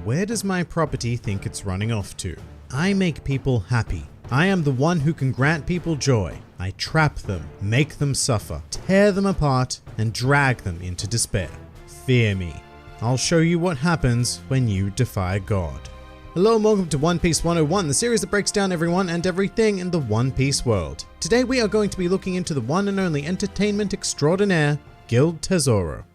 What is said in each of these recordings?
where does my property think it's running off to? I make people happy. I am the one who can grant people joy. I trap them, make them suffer, tear them apart, and drag them into despair. Fear me. I'll show you what happens when you defy God. Hello and welcome to One Piece 101, the series that breaks down everyone and everything in the One Piece world. Today we are going to be looking into the one and only entertainment extraordinaire, Gild Tesoro.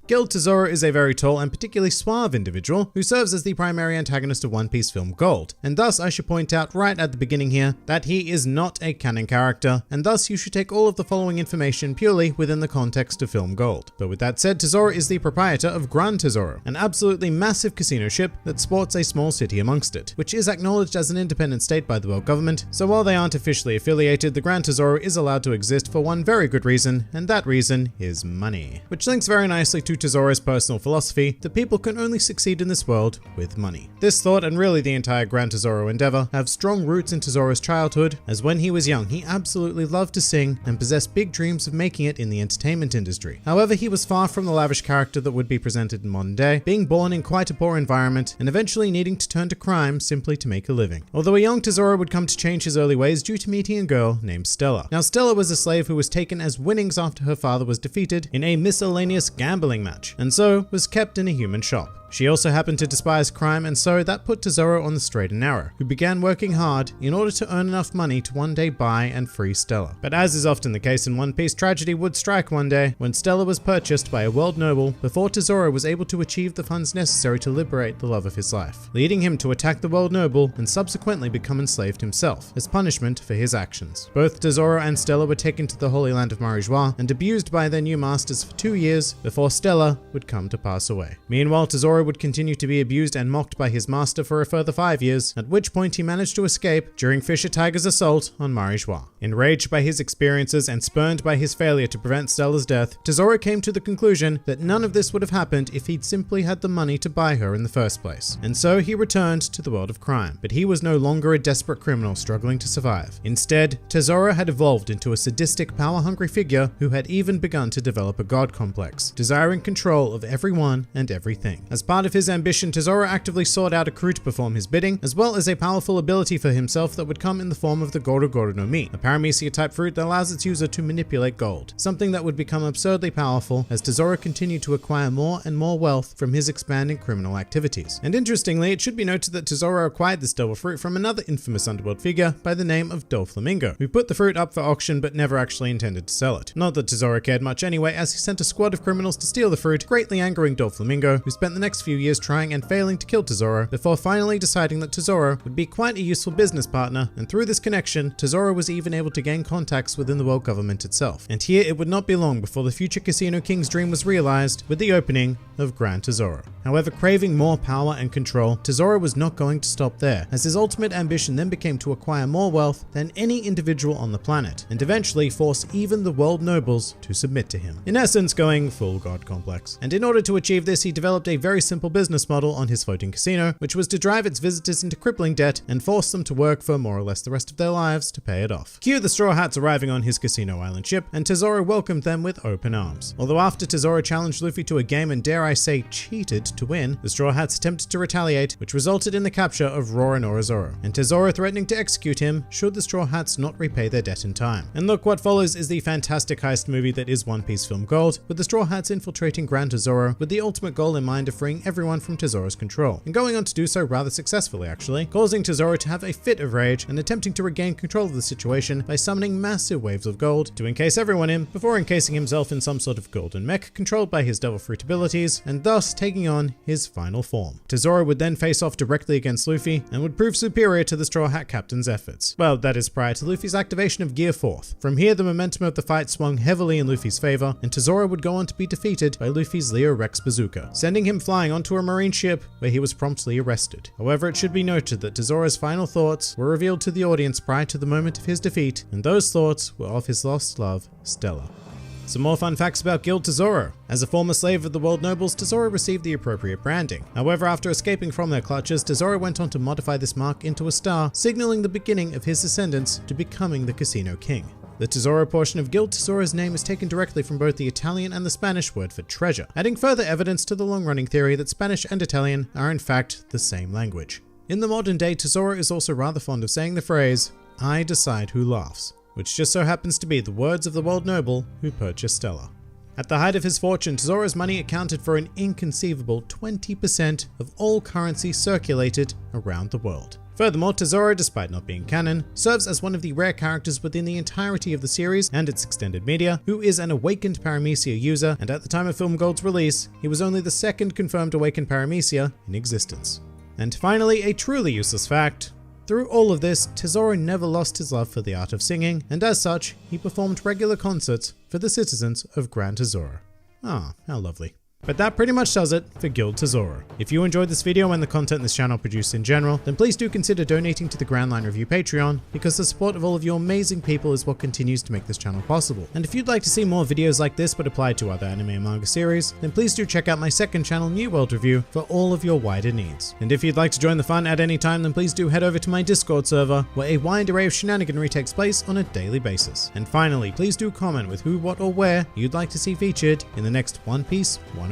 Gild Tesoro is a very tall and particularly suave individual who serves as the primary antagonist of One Piece film Gold, and thus I should point out right at the beginning here that he is not a canon character, and thus you should take all of the following information purely within the context of film Gold. But with that said, Tesoro is the proprietor of Grand Tesoro, an absolutely massive casino ship that sports a small city amongst it, which is acknowledged as an independent state by the world government, so while they aren't officially affiliated, the Grand Tesoro is allowed to exist for one very good reason, and that reason is money. Which links very nicely to Tesoro's personal philosophy that people can only succeed in this world with money. This thought, and really the entire Grand Tesoro endeavor, have strong roots in Tesoro's childhood, as when he was young he absolutely loved to sing and possessed big dreams of making it in the entertainment industry. However, he was far from the lavish character that would be presented in modern day, being born in quite a poor environment and eventually needing to turn to crime simply to make a living. Although a young Tesoro would come to change his early ways due to meeting a girl named Stella. Now Stella was a slave who was taken as winnings after her father was defeated in a miscellaneous gambling match, and so was kept in a human shop. She also happened to despise crime, and so that put Tesoro on the straight and narrow, who began working hard in order to earn enough money to one day buy and free Stella. But as is often the case in One Piece, tragedy would strike one day when Stella was purchased by a world noble before Tesoro was able to achieve the funds necessary to liberate the love of his life, leading him to attack the world noble and subsequently become enslaved himself as punishment for his actions. Both Tesoro and Stella were taken to the Holy Land of Marijua and abused by their new masters for 2 years before Stella would come to pass away. Meanwhile, Tesoro would continue to be abused and mocked by his master for a further 5 years, at which point he managed to escape during Fisher Tiger's assault on Marijua. Enraged by his experiences and spurned by his failure to prevent Stella's death, Tesoro came to the conclusion that none of this would have happened if he'd simply had the money to buy her in the first place. And so he returned to the world of crime. But he was no longer a desperate criminal struggling to survive. Instead, Tesoro had evolved into a sadistic, power-hungry figure who had even begun to develop a god complex, desiring control of everyone and everything. As part of his ambition, Tesoro actively sought out a crew to perform his bidding, as well as a powerful ability for himself that would come in the form of the Goro Goro no Mi, a paramecia-type fruit that allows its user to manipulate gold, something that would become absurdly powerful as Tesoro continued to acquire more and more wealth from his expanding criminal activities. And interestingly, it should be noted that Tesoro acquired this devil fruit from another infamous underworld figure by the name of Doflamingo, who put the fruit up for auction but never actually intended to sell it. Not that Tesoro cared much anyway, as he sent a squad of criminals to steal the fruit, greatly angering Doflamingo, who spent the next few years trying and failing to kill Tesoro before finally deciding that Tesoro would be quite a useful business partner, and through this connection, Tesoro was even able to gain contacts within the world government itself. And here it would not be long before the future Casino King's dream was realized with the opening of Grand Tesoro. However, craving more power and control, Tesoro was not going to stop there, as his ultimate ambition then became to acquire more wealth than any individual on the planet, and eventually force even the world nobles to submit to him. In essence, going full god complex. And in order to achieve this, he developed a very simple business model on his floating casino, which was to drive its visitors into crippling debt and force them to work for more or less the rest of their lives to pay it off. Cue the Straw Hats arriving on his casino island ship, and Tesoro welcomed them with open arms. Although after Tesoro challenged Luffy to a game and dare I say cheated to win, the Straw Hats attempted to retaliate, which resulted in the capture of Roronoa, and Tesoro threatening to execute him should the Straw Hats not repay their debt in time. And look, what follows is the fantastic heist movie that is One Piece film Gold, with the Straw Hats infiltrating Grand Tesoro with the ultimate goal in mind of freeing everyone from Tesoro's control, and going on to do so rather successfully actually, causing Tesoro to have a fit of rage and attempting to regain control of the situation by summoning massive waves of gold to encase everyone in, before encasing himself in some sort of golden mech controlled by his devil fruit abilities, and thus taking on his final form. Tesoro would then face off directly against Luffy and would prove superior to the Straw Hat Captain's efforts. Well, that is prior to Luffy's activation of Gear 4th. From here, the momentum of the fight swung heavily in Luffy's favor, and Tesoro would go on to be defeated by Luffy's Leo Rex bazooka, sending him flying onto a marine ship where he was promptly arrested. However, it should be noted that Tesoro's final thoughts were revealed to the audience prior to the moment of his defeat, and those thoughts were of his lost love, Stella. Some more fun facts about Gild Tesoro. As a former slave of the world nobles, Tesoro received the appropriate branding. However, after escaping from their clutches, Tesoro went on to modify this mark into a star, signaling the beginning of his ascendance to becoming the Casino King. The Tesoro portion of Gild Tesoro's name is taken directly from both the Italian and the Spanish word for treasure, adding further evidence to the long-running theory that Spanish and Italian are in fact the same language. In the modern day, Tesoro is also rather fond of saying the phrase, "I decide who laughs," which just so happens to be the words of the world noble who purchased Stella. At the height of his fortune, Tesoro's money accounted for an inconceivable 20% of all currency circulated around the world. Furthermore, Tesoro, despite not being canon, serves as one of the rare characters within the entirety of the series and its extended media, who is an awakened paramecia user, and at the time of Film Gold's release, he was only the second confirmed awakened paramecia in existence. And finally, a truly useless fact. Through all of this, Tesoro never lost his love for the art of singing, and as such, he performed regular concerts for the citizens of Gran Tesoro. Ah, how lovely. But that pretty much does it for Gild Tesoro. If you enjoyed this video and the content this channel produced in general, then please do consider donating to the Grand Line Review Patreon, because the support of all of you amazing people is what continues to make this channel possible. And if you'd like to see more videos like this but applied to other anime and manga series, then please do check out my second channel, New World Review, for all of your wider needs. And if you'd like to join the fun at any time, then please do head over to my Discord server, where a wide array of shenaniganry takes place on a daily basis. And finally, please do comment with who, what, or where you'd like to see featured in the next One Piece 101.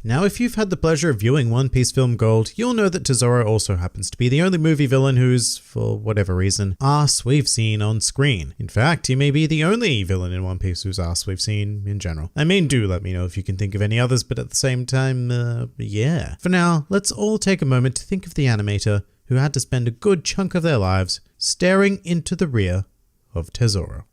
Now, if you've had the pleasure of viewing One Piece Film Gold, you'll know that Tesoro also happens to be the only movie villain whose, for whatever reason, arse we've seen on screen. In fact, he may be the only villain in One Piece whose arse we've seen in general. I mean, do let me know if you can think of any others, but at the same time, yeah. For now, let's all take a moment to think of the animator who had to spend a good chunk of their lives staring into the rear of Tesoro.